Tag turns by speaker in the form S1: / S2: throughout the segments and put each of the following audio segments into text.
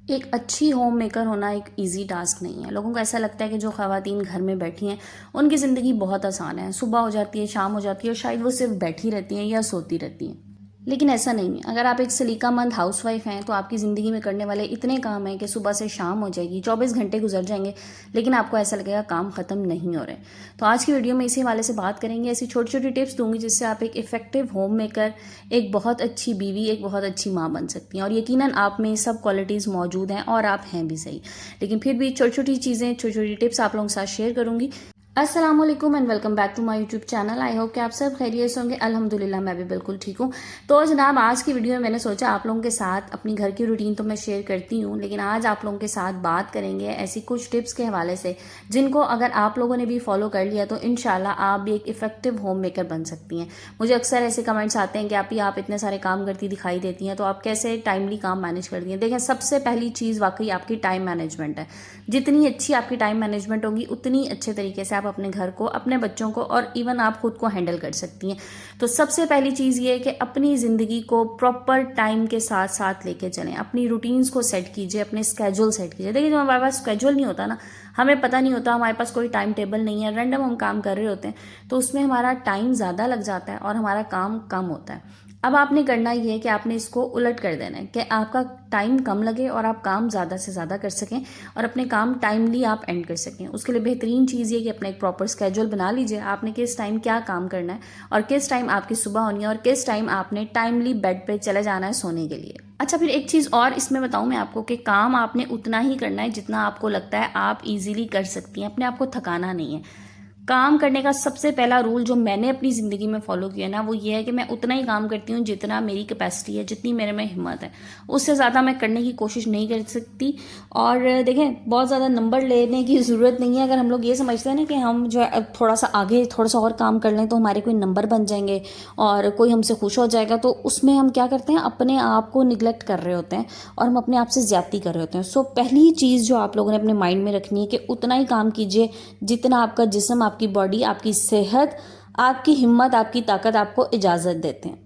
S1: एक अच्छी home maker होना एक इजी टास्क नहीं है। लोगों को ऐसा लगता है कि जो ख़वातीन घर में बैठी हैं उनकी ज़िंदगी बहुत आसान है। सुबह हो जाती है, शाम हो जाती है और शायद वो सिर्फ बैठी रहती हैं या सोती रहती हैं। लेकिन ऐसा नहीं है। अगर आप एक सलीकामंद हाउसवाइफ हैं तो आपकी ज़िंदगी में करने वाले इतने काम हैं कि सुबह से शाम हो जाएगी, 24 घंटे गुजर जाएंगे, लेकिन आपको ऐसा लगेगा काम ख़त्म नहीं हो रहे। तो आज की वीडियो में इसी हवाले से बात करेंगे। ऐसी छोटी छोटी टिप्स दूंगी जिससे आप एक इफ़ेक्टिव होम मेकर, एक बहुत अच्छी बीवी, एक बहुत अच्छी माँ बन सकती हैं। और यकीनन आप में सब क्वालिटीज़ मौजूद हैं और आप हैं भी सही। लेकिन फिर भी छोटी छोटी चीज़ें, छोटी छोटी टिप्स आप लोगों के साथ शेयर करूंगी। अस्सलाम वालेकुम and welcome back to my YouTube channel. I hope कि आप सब खैरियत से होंगे। अल्हम्दुलिल्लाह मैं भी बिल्कुल ठीक हूँ। तो जनाब, आज की वीडियो में मैंने सोचा आप लोगों के साथ अपनी घर की रूटीन तो मैं शेयर करती हूँ, लेकिन आज आप लोगों के साथ बात करेंगे ऐसी कुछ टिप्स के हवाले से जिनको अगर आप लोगों ने भी फॉलो कर लिया तो इंशाल्लाह आप भी एक इफेक्टिव होम मेकर बन सकती हैं। मुझे अक्सर ऐसे कमेंट्स आते हैं कि आप इतने सारे काम करती दिखाई देती हैं, तो आप कैसे टाइमली काम मैनेज करती हैं। देखें, सबसे पहली चीज़ वाकई आपकी टाइम मैनेजमेंट है। जितनी अच्छी आपकी टाइम मैनेजमेंट होगी उतनी अच्छे तरीके से आप अपने घर को, अपने बच्चों को और इवन आप खुद को हैंडल कर सकती हैं। तो सबसे पहली चीज़ ये है कि अपनी ज़िंदगी को प्रॉपर टाइम के साथ साथ लेके चलें। अपनी रूटीन्स को सेट कीजिए, अपने स्केड्यूल सेट कीजिए। देखिए, जब हमारे पास स्केड्यूल नहीं होता ना, हमें पता नहीं होता, हमारे पास कोई टाइम टेबल नहीं है, रैंडम हम काम कर रहे होते हैं, तो उसमें हमारा टाइम ज़्यादा लग जाता है और हमारा काम कम होता है। अब आपने करना ये है कि आपने इसको उलट कर देना है कि आपका टाइम कम लगे और आप काम ज़्यादा से ज़्यादा कर सकें और अपने काम टाइमली आप एंड कर सकें। उसके लिए बेहतरीन चीज़ ये कि अपना एक प्रॉपर स्केड्यूल बना लीजिए। आपने किस टाइम क्या काम करना है और किस टाइम आपकी सुबह होनी है और किस टाइम आपने टाइमली बेड पे चले जाना है सोने के लिए। अच्छा, फिर एक चीज़ और इसमें बताऊं मैं आपको कि काम आपने उतना ही करना है जितना आपको लगता है आप इजीली कर सकती हैं। अपने आप को थकाना नहीं है। काम करने का सबसे पहला रूल जो मैंने अपनी ज़िंदगी में फॉलो किया ना, वो ये है कि मैं उतना ही काम करती हूँ जितना मेरी कैपेसिटी है, जितनी मेरे में हिम्मत है। उससे ज़्यादा मैं करने की कोशिश नहीं कर सकती। और देखें, बहुत ज़्यादा नंबर लेने की ज़रूरत नहीं है। अगर हम लोग ये समझते हैं ना कि हम जो है अब थोड़ा सा आगे, थोड़ा सा और काम कर लें तो हमारे कोई नंबर बन जाएंगे और कोई हमसे खुश हो जाएगा, तो उसमें हम क्या करते हैं, अपने आप को निगलेक्ट कर रहे होते हैं और हम अपने आप से ज़्यादती कर रहे होते हैं। सो पहली चीज़ जो आप लोगों ने अपने माइंड में रखनी है कि उतना ही काम कीजिए जितना आपका जिस्म, आपकी बॉडी, आपकी सेहत, आपकी हिम्मत, आपकी ताकत आपको इजाज़त देते हैं।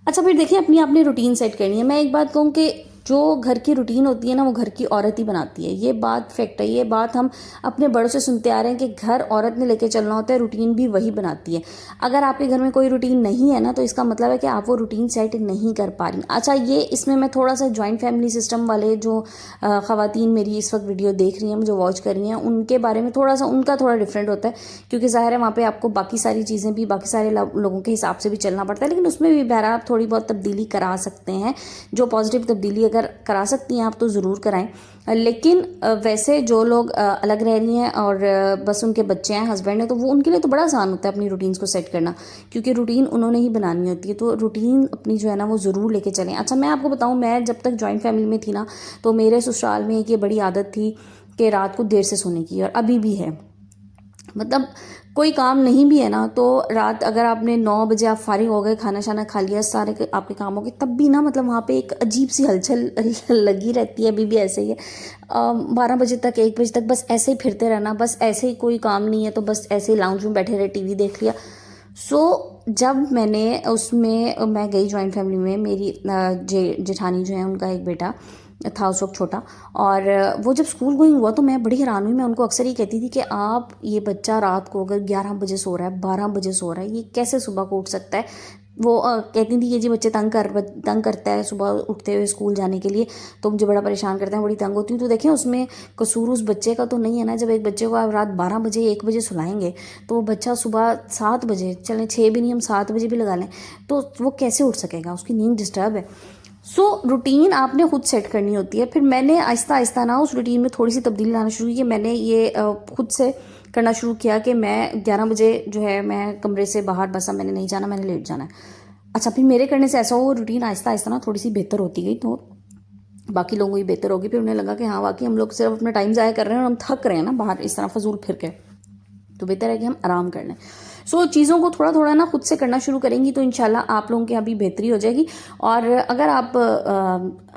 S1: अच्छा, फिर देखिए, अपनी आपने रूटीन सेट करनी है। मैं एक बात कहूँ कि जो घर की रूटीन होती है ना, वो घर की औरत ही बनाती है। ये बात फैक्ट है। ये बात हम अपने बड़ों से सुनते आ रहे हैं कि घर औरत ने लेके चलना होता है, रूटीन भी वही बनाती है। अगर आपके घर में कोई रूटीन नहीं है ना, तो इसका मतलब है कि आप वो रूटीन सेट नहीं कर पा रही। अच्छा, ये इसमें मैं थोड़ा सा जॉइंट फैमिली सिस्टम वाले जो ख़वातीन मेरी इस वक्त वीडियो देख रही हैं, जो वॉच कर रही हैं, उनके बारे में थोड़ा सा उनका थोड़ा डिफरेंट होता है, क्योंकि ज़ाहिर है वहाँ पे आपको बाकी सारी चीज़ें भी, बाकी सारे लोगों के हिसाब से भी चलना पड़ता है। लेकिन उसमें भी बहरहाल आप थोड़ी बहुत तब्दीली करा सकते हैं। जो पॉजिटिव तब्दीली अगर करा सकती हैं आप तो ज़रूर कराएं। लेकिन वैसे जो लोग अलग रह रही हैं और बस उनके बच्चे हैं, हस्बैंड है, तो वो उनके लिए तो बड़ा आसान होता है अपनी रूटीन्स को सेट करना, क्योंकि रूटीन उन्होंने ही बनानी होती है। तो रूटीन अपनी जो है ना वो ज़रूर लेके चलें। अच्छा, मैं आपको बताऊं, मैं जब तक जॉइंट फैमिली में थी ना, तो मेरे ससुराल में एक ये बड़ी आदत थी कि रात को देर से सोने की, और अभी भी है। मतलब कोई काम नहीं भी है ना, तो रात अगर आपने 9 बजे आप फारिग हो गए, खाना शाना खा लिया, सारे आपके काम हो गए, तब भी ना मतलब वहाँ पे एक अजीब सी हलचल लगी रहती है। अभी भी ऐसे ही है। 12 बजे तक, 1 बजे तक बस ऐसे ही फिरते रहना, बस ऐसे ही, कोई काम नहीं है तो बस ऐसे ही लाउंज में बैठे रहे, टीवी देख लिया। जब मैंने उसमें मैं गई जॉइंट फैमिली में, मेरी जेठानी जो है उनका एक बेटा था उस वक्त छोटा, और वो जब स्कूल गोइंग हुआ तो मैं बड़ी हैरान हुई। मैं उनको अक्सर ही कहती थी कि आप, ये बच्चा रात को अगर 11 बजे सो रहा है, 12 बजे सो रहा है, ये कैसे सुबह को उठ सकता है। वो कहती थी कि जी बच्चे तंग करता है सुबह उठते हुए स्कूल जाने के लिए, तो मुझे बड़ा परेशान करता है, बड़ी तंग होती हूँ। तो देखें, उसमें कसूर उस बच्चे का तो नहीं है ना। जब एक बच्चे को आप रात 12 बजे, 1 बजे सुलाएंगे, तो वो बच्चा सुबह 7 बजे, चलें 6 भी नहीं, हम 7 बजे भी लगा लें, तो वो कैसे उठ सकेगा, उसकी नींद डिस्टर्ब है। रूटीन आपने खुद सेट करनी होती है। फिर मैंने आहिस्ता आहिस्ता ना उस रूटीन में थोड़ी सी तब्दीली लाना शुरू की। मैंने ये खुद से करना शुरू किया कि मैं 11 बजे जो है मैं कमरे से बाहर, बस अब मैंने नहीं जाना, मैंने लेट जाना है। अच्छा, फिर मेरे करने से ऐसा वो रूटीन आहिस्ता आहिस्ता ना थोड़ी सी बेहतर होती गई, तो बाकी लोगों की बेहतर होगी। फिर उन्हें लगा कि हाँ, वाकई हम लोग सिर्फ अपना टाइम ज़ाया कर रहे हैं और हम थक रहे हैं ना बाहर इस तरह फजूल फिर के, तो बेहतर है कि हम आराम कर लें। चीज़ों को थोड़ा थोड़ा ना खुद से करना शुरू करेंगी तो इंशाल्लाह आप लोगों की अभी बेहतरी हो जाएगी। और अगर आप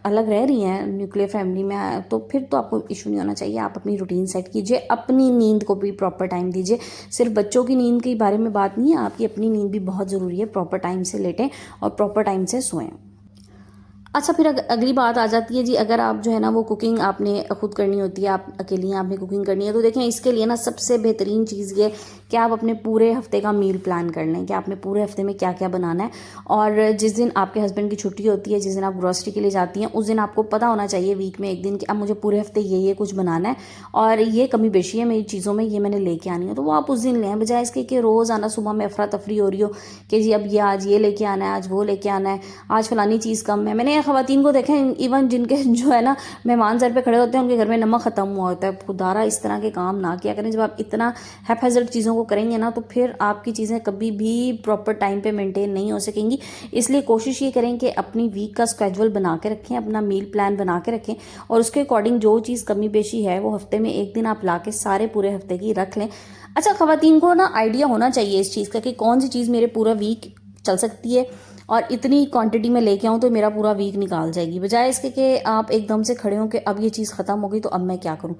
S1: अलग रह रही हैं न्यूक्लियर फैमिली में, तो फिर तो आपको इशू नहीं होना चाहिए। आप अपनी रूटीन सेट कीजिए, अपनी नींद को भी प्रॉपर टाइम दीजिए। सिर्फ बच्चों की नींद के बारे में बात नहीं है, आपकी अपनी नींद भी बहुत ज़रूरी है। प्रॉपर टाइम से लेटें और प्रॉपर टाइम से सोएं। अच्छा, फिर अगली बात आ जाती है जी, अगर आप जो है ना वो कुकिंग आपने खुद करनी होती है, आप अकेली हैं, आपने कुकिंग करनी है, तो देखें इसके लिए ना सबसे बेहतरीन चीज़ ये कि आप अपने पूरे हफ्ते का मील प्लान कर लें कि आपने पूरे हफ्ते में क्या क्या बनाना है। और जिस दिन आपके हस्बैंड की छुट्टी होती है, जिस दिन आप ग्रॉसरी के लिए जाती हैं, उस दिन आपको पता होना चाहिए वीक में एक दिन कि अब मुझे पूरे हफ्ते ये कुछ बनाना है और ये कमी बेशी है मेरी चीज़ों में, ये मैंने लेके आनी है, तो वो आप उस दिन लें, बजाय इसके कि रोज़ आना सुबह में अफरा तफरी हो रही हो कि जी अब ये आज ये लेके आना है, आज वो लेके आना है, आज फलानी चीज़ कम है। मैंने ख़वातीन को देखा है, इवन जिनके जो है ना मेहमान सर पे खड़े होते हैं, उनके घर में नमक ख़त्म हुआ होता है। खुदारा इस तरह के काम ना किया करें। जब आप इतना हैफेजर्ड चीज़ों को करेंगे ना, तो फिर आपकी चीज़ें कभी भी प्रॉपर टाइम पे मेंटेन नहीं हो सकेंगी। इसलिए कोशिश ये करें कि अपनी वीक का स्केड्यूल बना के रखें, अपना मील प्लान बना के रखें और उसके अकॉर्डिंग जो चीज़ कमी बेशी है वो हफ्ते में एक दिन आप ला के सारे पूरे हफ्ते की रख लें। अच्छा, ख़वातीन को ना आइडिया होना चाहिए इस चीज़ का कि कौन सी चीज़ मेरे पूरा वीक चल सकती है और इतनी क्वांटिटी में लेके आऊँ तो मेरा पूरा वीक निकाल जाएगी, बजाय इसके कि आप एकदम से खड़े हों कि अब ये चीज़ ख़त्म हो गई तो अब मैं क्या करूँ।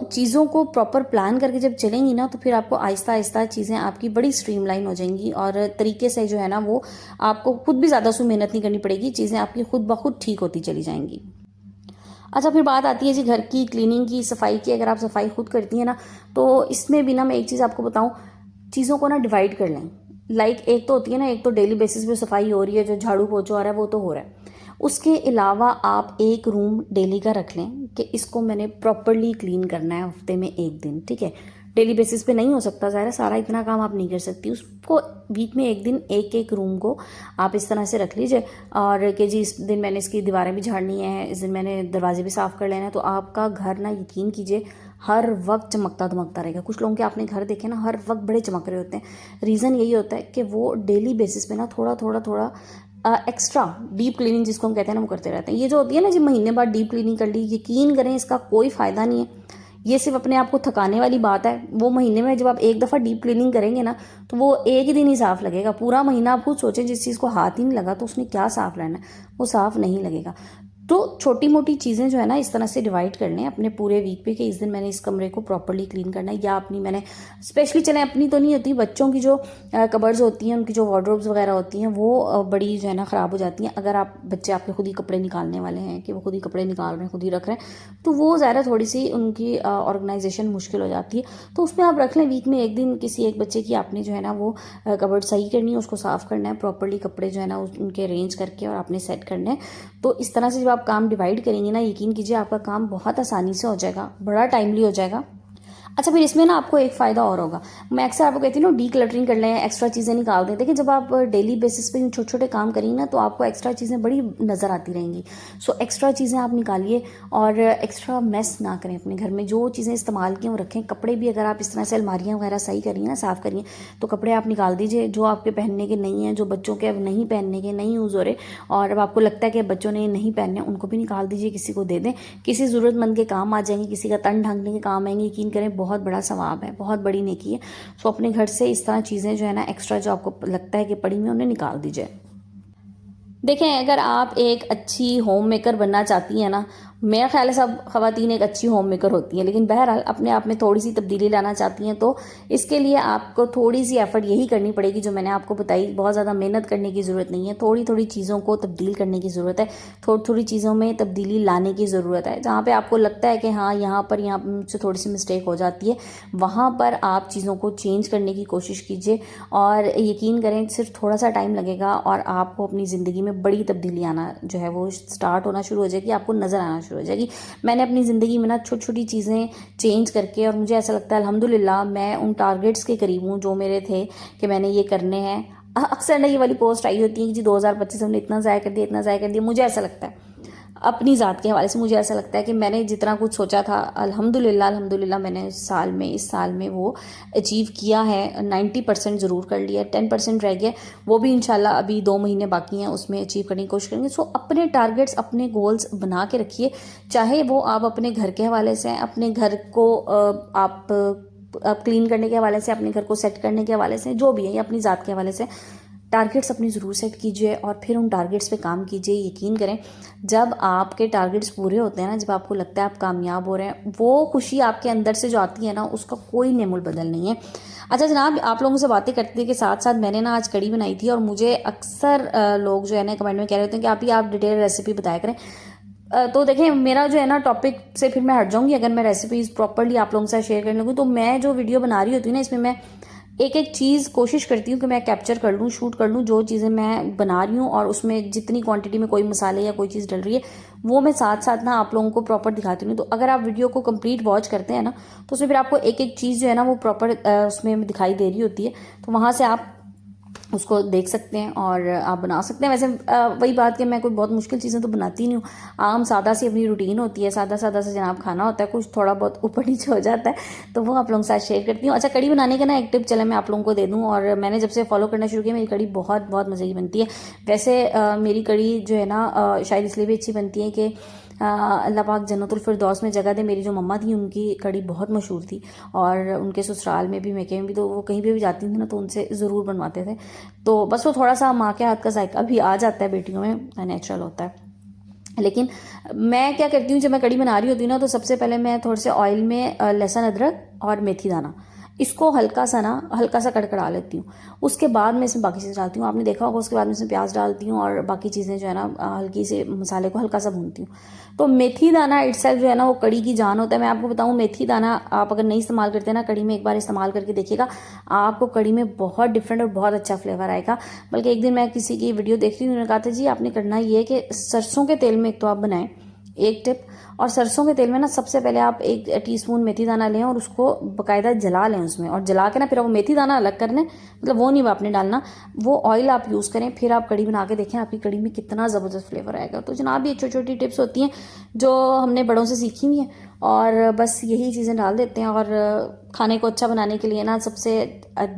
S1: चीज़ों को प्रॉपर प्लान करके जब चलेंगी ना, तो फिर आपको आहिस्ता आहिस्ता चीज़ें आपकी बड़ी स्ट्रीमलाइन हो जाएंगी और तरीके से जो है ना वो आपको खुद भी ज़्यादा मेहनत नहीं करनी पड़ेगी, चीज़ें आपकी खुद ब खुद ठीक होती चली जाएंगी। अच्छा, फिर बात आती है जी घर की क्लीनिंग की, सफाई की। अगर आप सफाई खुद करती हैं ना, तो इसमें भी ना मैं एक चीज़ आपको बताऊं, चीज़ों को ना डिवाइड कर लें। एक तो होती है ना, एक तो डेली बेसिस पे सफाई हो रही है, जो झाड़ू पोछा हो रहा है वो तो हो रहा है। उसके अलावा आप एक रूम डेली का रख लें कि इसको मैंने प्रॉपरली क्लीन करना है हफ्ते में एक दिन, ठीक है। डेली बेसिस पे नहीं हो सकता, ज़ाहिर है सारा इतना काम आप नहीं कर सकती, उसको वीक में एक दिन एक एक रूम को आप इस तरह से रख लीजिए और कि जी इस दिन मैंने इसकी दीवारें भी झाड़नी है, इस दिन मैंने दरवाजे भी साफ़ कर लेना है, तो आपका घर ना यकीन कीजिए हर वक्त चमकता धमकता रहेगा। कुछ लोगों के आपने घर देखे ना, हर वक्त बड़े चमक रहे होते हैं। रीज़न यही होता है कि वो डेली बेसिस पे ना थोड़ा थोड़ा थोड़ा एक्स्ट्रा डीप क्लीनिंग जिसको हम कहते हैं ना, वो करते रहते हैं। ये जो होती है ना जी महीने बाद डीप क्लीनिंग कर ली, यकीन करें इसका कोई फ़ायदा नहीं है, ये सिर्फ अपने आप को थकाने वाली बात है। वो महीने में जब आप एक दफ़ा डीप क्लीनिंग करेंगे ना, तो वो एक ही दिन ही साफ़ लगेगा। पूरा महीना आप खुद सोचें, जिस चीज़ को हाथ ही नहीं लगा तो उसने क्या साफ़ रहना है, वो साफ़ नहीं लगेगा। तो छोटी मोटी चीज़ें जो है ना इस तरह से डिवाइड कर लें अपने पूरे वीक पे कि इस दिन मैंने इस कमरे को प्रॉपर्ली क्लीन करना है, या अपनी मैंने स्पेशली चलें अपनी तो नहीं होती, बच्चों की जो कबर्ड्स होती हैं, उनकी जो वार्डरोब्स वगैरह होती हैं, वो बड़ी जो है ना ख़राब हो जाती हैं। अगर आप बच्चे आपके खुद ही कपड़े निकालने वाले हैं कि वो खुद ही कपड़े निकाल रहे हैं, खुद ही रख रहे हैं, तो वो ज़्यादा थोड़ी सी उनकी ऑर्गेनाइजेशन मुश्किल हो जाती है। तो उसमें आप रख लें वीक में एक दिन, किसी एक बच्चे की आपने जो है ना वो कबर्ड सही करनी है, उसको साफ़ करना है, प्रॉपर्ली कपड़े जो है ना उनके अरेंज करके और आपने सेट करने हैं। तो इस तरह से जब आप काम डिवाइड करेंगे ना, यकीन कीजिए आपका काम बहुत आसानी से हो जाएगा, बड़ा टाइमली हो जाएगा। अच्छा, फिर इसमें ना आपको एक फ़ायदा और होगा। मैं अक्सर आपको कहती हूँ ना, डी क्लटरिंग कर लें, एक्स्ट्रा चीज़ें निकाल दें। देखिए जब आप डेली बेसिस पे इन छोटे छोटे काम करेंगे ना, तो आपको एक्स्ट्रा चीज़ें बड़ी नज़र आती रहेंगी। एक्स्ट्रा चीज़ें आप निकालिए और एक्स्ट्रा मेस ना करें अपने घर में। जो चीज़ें इस्तेमाल की वो रखें। कपड़े भी अगर आप इस तरह से अलमारियाँ वगैरह सही करिए ना, साफ़ करिए, तो कपड़े आप निकाल दीजिए जो आपके पहनने के नहीं हैं, जो बच्चों के अब नहीं पहनने के, नहीं यूज़ हो रहे, और अब आपको लगता है कि बच्चों ने नहीं पहनने, उनको भी निकाल दीजिए, किसी को दे दें। किसी ज़रूरतमंद के काम आ जाएंगे, किसी का तन ढांकने के काम आएंगे। यकीन करें बहुत बड़ा सवाब है, बहुत बड़ी नेकी है। अपने घर से इस तरह चीज़ें जो है ना एक्स्ट्रा जो आपको लगता है कि पड़ी हुई, उन्हें निकाल दीजिए। देखें, अगर आप एक अच्छी होम मेकर बनना चाहती हैं ना, मेरा ख्याल है सब ख़वातीन एक अच्छी होम मेकर होती हैं, लेकिन बहरहाल अपने आप में थोड़ी सी तब्दीली लाना चाहती हैं, तो इसके लिए आपको थोड़ी सी एफर्ट यही करनी पड़ेगी जो मैंने आपको बताई। बहुत ज़्यादा मेहनत करने की ज़रूरत नहीं है, थोड़ी थोड़ी चीज़ों को तब्दील करने की ज़रूरत है, थोड़ी थोड़ी चीज़ों में तब्दीली लाने की ज़रूरत है। जहाँ पर आपको लगता है कि हाँ यहाँ मुझसे थोड़ी सी मिस्टेक हो जाती है, वहाँ पर आप चीज़ों को चेंज करने की कोशिश कीजिए और यकीन करें सिर्फ थोड़ा सा टाइम लगेगा और आपको अपनी ज़िंदगी में बड़ी तब्दीली आना जो है वो स्टार्ट होना शुरू हो जाएगी, आपको नज़र आना शुरू हो जाएगी। मैंने अपनी ज़िंदगी में ना छोटी छोटी चीज़ें चेंज करके, और मुझे ऐसा लगता है अल्हम्दुलिल्लाह मैं उन टारगेट्स के करीब हूँ जो मेरे थे कि मैंने ये करने हैं। अक्सर ना ये वाली पोस्ट आई होती है कि जी 2025 हमने इतना ज़ाया कर दिया, इतना ज़ाया कर दिया। मुझे ऐसा लगता है अपनी ज़ात के हवाले से, मुझे ऐसा लगता है कि मैंने जितना कुछ सोचा था अल्हम्दुलिल्लाह मैंने इस साल में वो अचीव किया है। 90% ज़रूर कर लिया, 10% रह गया, वो भी इंशाल्लाह अभी 2 महीने बाकी हैं, उसमें अचीव करने की कोशिश करेंगे। अपने टारगेट्स, अपने गोल्स बना के रखिए, चाहे वो आप अपने घर के हवाले से हैं, अपने घर को आप क्लीन करने के हवाले से, अपने घर को सेट करने के हवाले से, जो भी है, या अपनी ज़ात के हवाले से। टारगेट्स अपनी ज़रूर सेट कीजिए और फिर उन टारगेट्स पे काम कीजिए। यकीन करें, जब आपके टारगेट्स पूरे होते हैं ना, जब आपको लगता है आप कामयाब हो रहे हैं, वो खुशी आपके अंदर से जो आती है ना, उसका कोई नेमुल बदल नहीं है। अच्छा जनाब, आप लोगों से बातें करते के साथ साथ मैंने ना आज कड़ी बनाई थी और मुझे अक्सर लोग जो है ना कमेंट में कह रहे होते हैं कि आप डिटेल रेसिपी बताया करें। तो देखिए, मेरा जो है ना टॉपिक से फिर मैं हट जाऊंगी अगर मैं रेसिपीज़ प्रॉपर्ली आप लोगों के साथ शेयर करने लगूँ। तो मैं जो वीडियो बना रही होती हूँ ना, इसमें मैं एक एक चीज़ कोशिश करती हूँ कि मैं कैप्चर कर लूँ, शूट कर लूँ जो चीज़ें मैं बना रही हूँ, और उसमें जितनी क्वांटिटी में कोई मसाले या कोई चीज़ डल रही है वो मैं साथ साथ ना आप लोगों को प्रॉपर दिखाती हूँ। तो अगर आप वीडियो को कंप्लीट वॉच करते हैं ना, तो उसमें फिर आपको एक एक चीज़ जो है ना वो प्रॉपर उसमें दिखाई दे रही होती है। तो वहाँ से आप उसको देख सकते हैं और आप बना सकते हैं। वैसे वही बात कि मैं कोई बहुत मुश्किल चीज़ें तो बनाती नहीं हूँ, आम सादा सी अपनी रूटीन होती है, सादा सादा से जनाब खाना होता है, कुछ थोड़ा बहुत ऊपर नीचे हो जाता है तो वो आप लोगों के साथ शेयर करती हूँ। अच्छा, कड़ी बनाने का ना एक टिप चले मैं आप लोगों को दे दूँ, और मैंने जब से फॉलो करना शुरू किया मेरी कड़ी बहुत बहुत मज़े की बनती है। वैसे मेरी कड़ी जो है ना शायद इसलिए भी अच्छी बनती है कि अल्लाह पाक जन्नतुल फिरदौस में जगह दे। मेरी जो मम्मा थी उनकी कड़ी बहुत मशहूर थी, और उनके ससुराल में भी मैके में भी, तो वो कहीं भी जाती थी ना तो उनसे ज़रूर बनवाते थे। तो बस वो थोड़ा सा माँ के हाथ का जायका भी आ जाता है बेटियों में, नेचुरल होता है। लेकिन मैं क्या करती हूँ, जब मैं कड़ी बना रही होती हूँ ना, तो सबसे पहले मैं थोड़े से ऑयल में लहसुन अदरक और मेथी दाना, इसको हल्का सा कड़कड़ा लेती हूँ। उसके बाद मैं इसमें बाकी चीज़ें डालती हूँ, आपने देखा होगा। उसके बाद मैं इसमें प्याज डालती हूँ और बाकी चीज़ें जो है ना हल्की से मसाले को हल्का सा भूनती हूँ। तो मेथी दाना इटसेल्फ जो है ना वो कड़ी की जान होता है। मैं आपको बताऊँ, मेथी दाना आप अगर नहीं इस्तेमाल करते ना कड़ी में, एक बार इस्तेमाल करके देखिएगा, आपको कड़ी में बहुत डिफरेंट और बहुत अच्छा फ्लेवर आएगा। बल्कि एक दिन मैं किसी की वीडियो देख रही हूँ, उन्होंने कहा था जी आपने करना ये है कि सरसों के तेल में एक तो आप बनाएं, एक टिप। और सरसों के तेल में ना सबसे पहले आप 1 टीस्पून मेथी दाना लें और उसको बकायदा जला लें उसमें, और जला के ना फिर वो मेथी दाना अलग कर लें, मतलब वो नहीं आपने डालना, वो ऑयल आप यूज़ करें। फिर आप कड़ी बना के देखें आपकी कड़ी में कितना ज़बरदस्त फ्लेवर आएगा। तो जनाब ये छोटी छोटी टिप्स होती हैं जो हमने बड़ों से सीखी हुई हैं, और बस यही चीज़ें डाल देते हैं। और खाने को अच्छा बनाने के लिए ना सबसे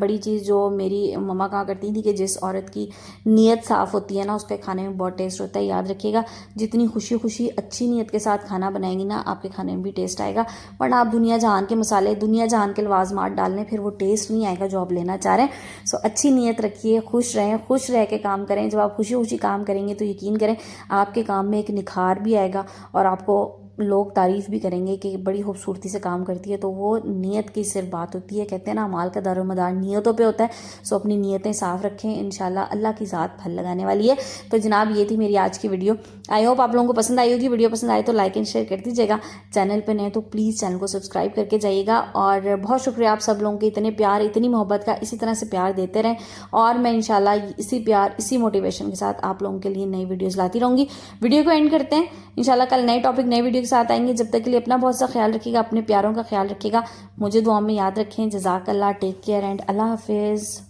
S1: बड़ी चीज़ जो मेरी मम्मा कहा करती थी कि जिस औरत की नीयत साफ़ होती है ना उसके खाने में बहुत टेस्ट होता है। याद रखिएगा, जितनी खुशी खुशी अच्छी नीयत के साथ खाना बनाएंगी ना, आपके खाने में भी टेस्ट आएगा। वरना आप दुनिया जहान के मसाले, दुनिया जहान के लवाजमात डाल लें, फिर वो टेस्ट नहीं आएगा जो आप लेना चाह रहे हैं। सो अच्छी नीयत रखिए, खुश रहें, खुश रह के काम करें। जब आप खुशी खुशी काम करेंगे तो यकीन करें आपके काम में एक निखार भी आएगा, और आपको लोग तारीफ़ भी करेंगे कि बड़ी खूबसूरती से काम करती है। तो वो नीयत की सिर्फ बात होती है। कहते हैं ना अमाल का दारोमदार नीयतों पे होता है। सो अपनी नीयतें साफ़ रखें, इंशाल्लाह अल्लाह की ज़ात फल लगाने वाली है। तो जनाब ये थी मेरी आज की वीडियो। आई होप आप लोगों को पसंद आई होगी। वीडियो पसंद आए तो लाइक एंड शेयर कर दीजिएगा। चैनल पर नए तो प्लीज़ चैनल को सब्सक्राइब करके जाइएगा। और बहुत शुक्रिया आप सब लोगों के इतने प्यार, इतनी मोहब्बत का, इसी तरह से प्यार देते रहें, और मैं इंशाल्लाह इसी प्यार, इसी मोटिवेशन के साथ आप लोगों के लिए नई वीडियोज़ लाती रहूँगी। वीडियो को एंड करते हैं, इंशाल्लाह कल नए टॉपिक नए वीडियो के साथ आएंगे। जब तक के लिए अपना बहुत सा ख्याल रखिएगा, अपने प्यारों का ख्याल रखिएगा, मुझे दुआ में याद रखें। जज़ाकल्लाह, टेक केयर एंड अल्लाह हाफिज़।